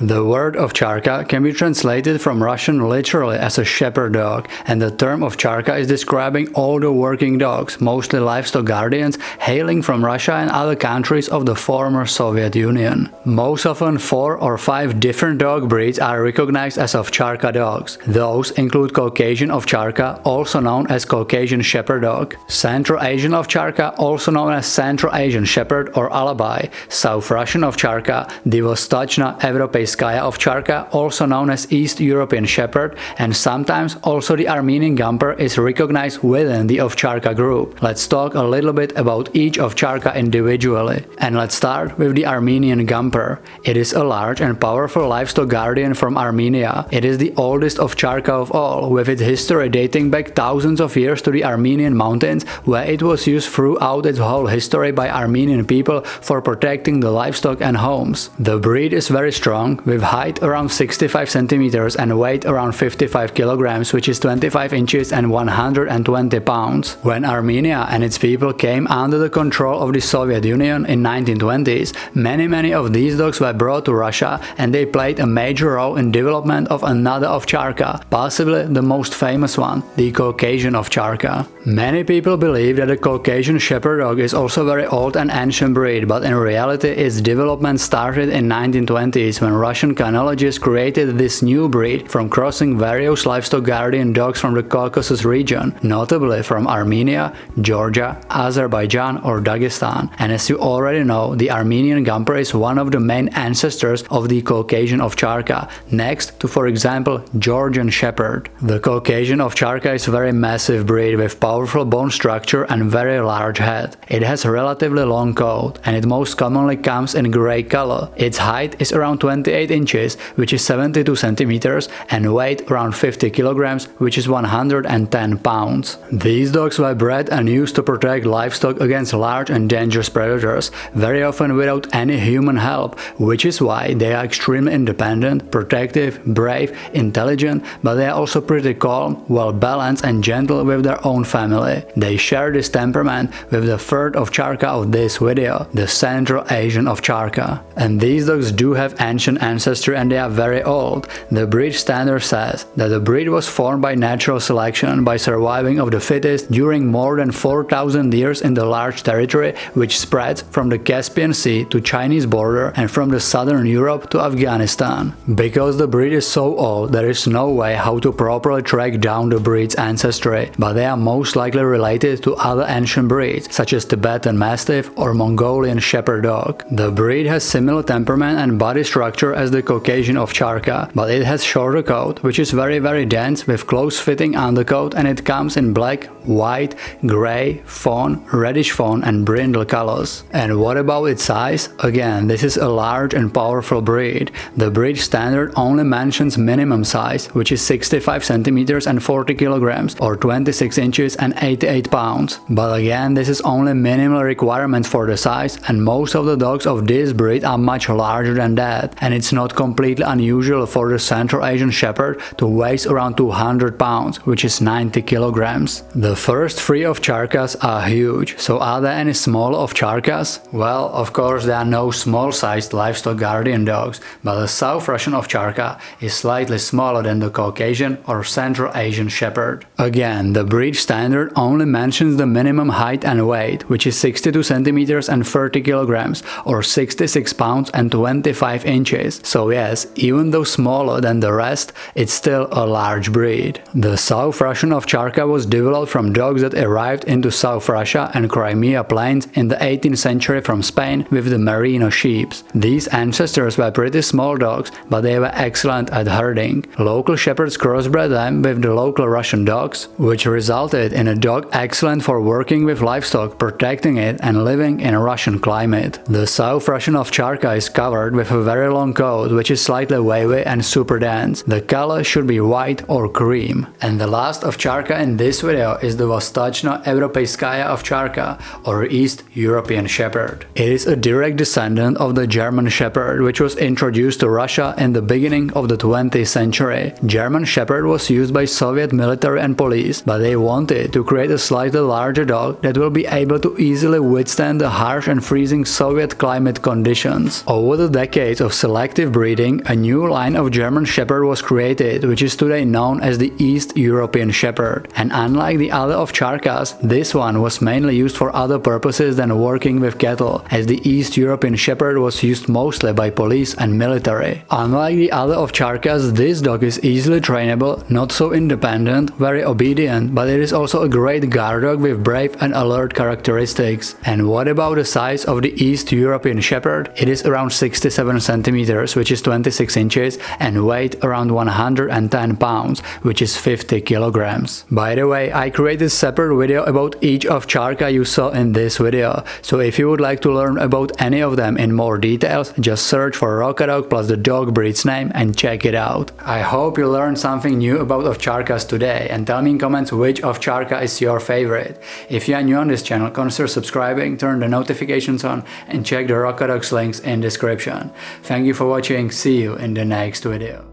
The word Ovcharka can be translated from Russian literally as a shepherd dog, and the term Ovcharka is describing older working dogs, mostly livestock guardians, hailing from Russia and other countries of the former Soviet Union. Most often 4 or 5 different dog breeds are recognized as Ovcharka dogs. Those include Caucasian Ovcharka, also known as Caucasian Shepherd dog, Central Asian Ovcharka, also known as Central Asian Shepherd or Alabai, South Russian Ovcharka, the Vostochno Evropeiskaya Ovcharka, also known as East European Shepherd, and sometimes also the Armenian Gampr is recognized within the Ovcharka group. Let's talk a little bit about each Ovcharka individually. And let's start with the Armenian Gampr. It is a large and powerful livestock guardian from Armenia. It is the oldest Ovcharka of all, with its history dating back thousands of years to the Armenian mountains, where it was used throughout its whole history by Armenian people for protecting the livestock and homes. The breed is very strong, with height around 65 centimeters and weight around 55 kilograms, which is 25 inches and 120 pounds. When Armenia and its people came under the control of the Soviet Union in 1920s, many of these dogs were brought to Russia, and they played a major role in development of another Ovcharka, possibly the most famous one, the Caucasian Ovcharka. Many people believe that the Caucasian Shepherd dog is also very old and ancient breed, but in reality its development started in 1920s when Russian kynologists created this new breed from crossing various livestock guardian dogs from the Caucasus region, notably from Armenia, Georgia, Azerbaijan or Dagestan. And as you already know, the Armenian Gampr is one of the main ancestors of the Caucasian Ovcharka, next to, for example, Georgian Shepherd. The Caucasian Ovcharka is a very massive breed with powerful bone structure and very large head. It has a relatively long coat, and it most commonly comes in grey color. Its height is around 28 inches, which is 72 centimeters, and weight around 50 kilograms, which is 110 pounds. These dogs were bred and used to protect livestock against large and dangerous predators, very often without any human help, which is why they are extremely independent, protective, brave, intelligent, but they are also pretty calm, well balanced and gentle with their own family. They share this temperament with the third Ovcharka of this video, the Central Asian Ovcharka. And these dogs do have ancient ancestry and they are very old. The breed standard says that the breed was formed by natural selection, by surviving of the fittest during more than 4,000 years in the large territory which spreads from the Caspian Sea to Chinese border and from the southern Europe to Afghanistan. Because the breed is so old, there is no way how to properly track down the breed's ancestry, but they are most likely related to other ancient breeds such as Tibetan Mastiff or Mongolian Shepherd dog. The breed has similar temperament and body structure as the Caucasian Ovcharka, but it has shorter coat which is very dense with close-fitting undercoat, and it comes in black, white, grey, fawn, reddish fawn and brindle colors. And what about its size? Again, this is a large and powerful breed. The breed standard only mentions minimum size, which is 65 centimeters and 40 kilograms or 26 inches and 88 pounds. But again, this is only minimal requirement for the size, and most of the dogs of this breed are much larger than that, and it's not completely unusual for the Central Asian Shepherd to weigh around 200 pounds, which is 90 kilograms. The first 3 Ovcharkas are huge, so are there any small Ovcharkas? Well, of course there are no small-sized livestock guardian dogs, but the South Russian Ovcharka is slightly smaller than the Caucasian or Central Asian Shepherd. Again, the breed standard only mentions the minimum height and weight, which is 62 centimeters and 30 kilograms or 66 pounds and 25 inches. So yes, even though smaller than the rest, it's still a large breed. The South Russian Ovcharka was developed from dogs that arrived into South Russia and Crimea plains in the 18th century from Spain with the merino sheep. These ancestors were pretty small dogs, but they were excellent at herding. Local shepherds crossbred them with the local Russian dogs, which resulted in a dog excellent for working with livestock, protecting it and living in a Russian climate. The South Russian Ovcharka is covered with a very long coat which is slightly wavy and super dense. The color should be white or cream. And the last Ovcharka in this video is the Vostochno Evropeiskaya Ovcharka or East European Shepherd. It is a direct descendant of the German Shepherd, which was introduced to Russia in the beginning of the 20th century. German Shepherd was used by Soviet military and police, but they wanted to create a slightly larger dog that will be able to easily withstand the harsh and freezing Soviet climate conditions. Over the decades of select selective breeding, a new line of German Shepherd was created, which is today known as the East European Shepherd. And unlike the other Ovcharkas, this one was mainly used for other purposes than working with cattle, as the East European Shepherd was used mostly by police and military. Unlike the other Ovcharkas, this dog is easily trainable, not so independent, very obedient, but it is also a great guard dog with brave and alert characteristics. And what about the size of the East European Shepherd? It is around 67 centimeters, which is 26 inches, and weight around 110 pounds, which is 50 kilograms. By the way, I created a separate video about each Ovcharka you saw in this video, so if you would like to learn about any of them in more details, just search for Rocadog plus the dog breed's name and check it out. I hope you learned something new about Ovcharkas today, and tell me in comments which Ovcharka is your favorite. If you are new on this channel, consider subscribing, turn the notifications on, and check the Rocadog's links in description. Thank you for watching, see you in the next video.